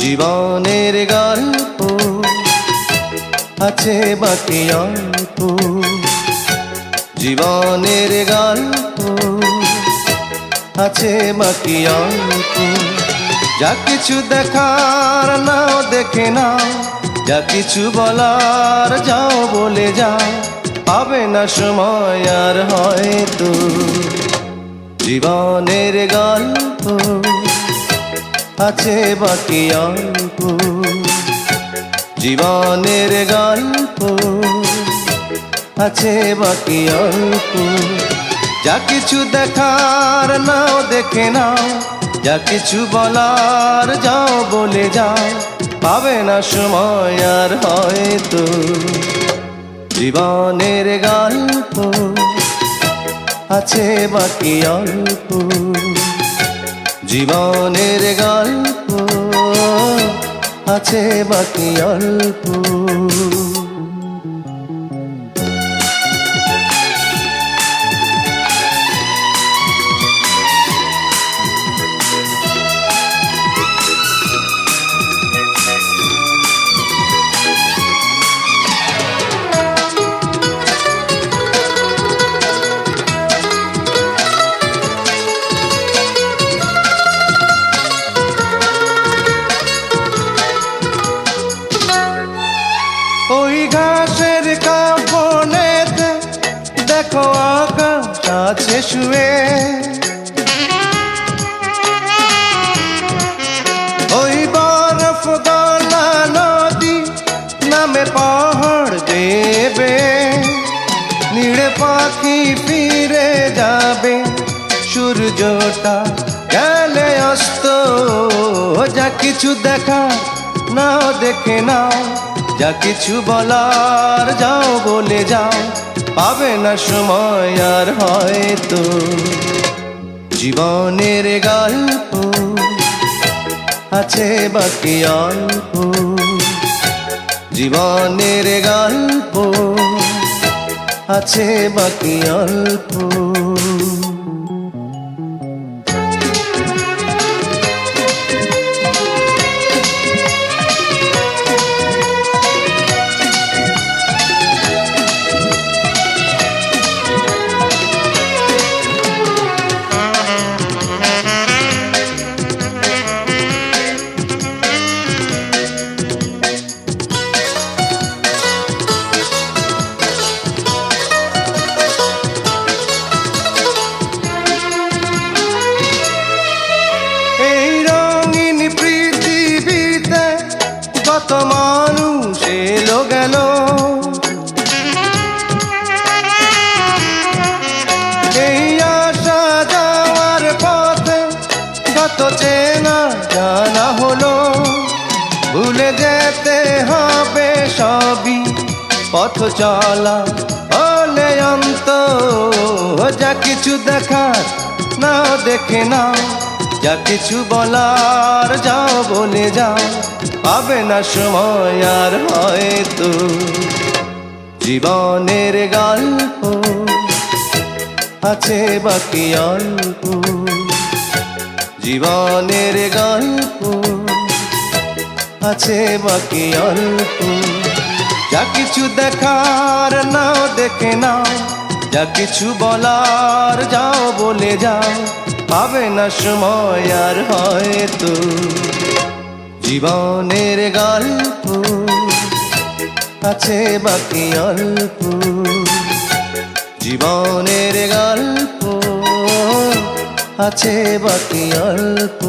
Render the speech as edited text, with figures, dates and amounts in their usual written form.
জীবনের গল্প আছে বাকি অল্প, জীবনের গল্প আছে বাকি অল্প। যা কিছু দেখার নাও দেখে নাও, যা কিছু বলার যাও বলে যাও, পাবে না সময় আর হয়তো। জীবনের গল্প আছে বাকি অল্প, জীবনের গল্প আছে বাকি অল্প। যা কিছু দেখার নাও দেখে নাও, যা কিছু বলার যাও বলে যাও, পাবে না সময় আর হয়তো। জীবনের গল্প আছে বাকি অল্প, জীবনের গল্প আছে বাকি অল্প। ওই ঘাসের কাফনেতে দেখো আকাশ আছে শুয়ে, ওই বরফ গলা নদী নামে পাহাড় দেবে, নীড়ে পাখি ফিরে যাবে, সূর্যটা গেলে অস্ত। যা কিছু দেখা নাও দেখে নাও, যা কিছু বলার যাও বলে যাও, পাবে না সময় আর হয়তো। জীবনের গল্প আছে বাকি অল্প, জীবনের গল্প আছে বাকি অল্প। কত মানুষ এলো গেল, এই আসা যাওয়ার পথে কত চেনা জানা হলো। ভুলে যেতে হবে সবই পথ চলা হলে অন্ত। যা কিছু দেখার নাও দেখে নাও, যা কিছু বলার যাও বলে যাও, পাবে না সময় আর হয়তো। জীবনের গল্প আছে বাকি অল্প, জীবনের গল্প আছে বাকি অল্প। যা কিছু দেখার নাও দেখে নাও, যা কিছু বলার যাও বলে যাও, পাবে না সময় আর হয়তো। জীবনের গল্প আছে বাকি অল্প, জীবনের গল্প আছে বাকি অল্প।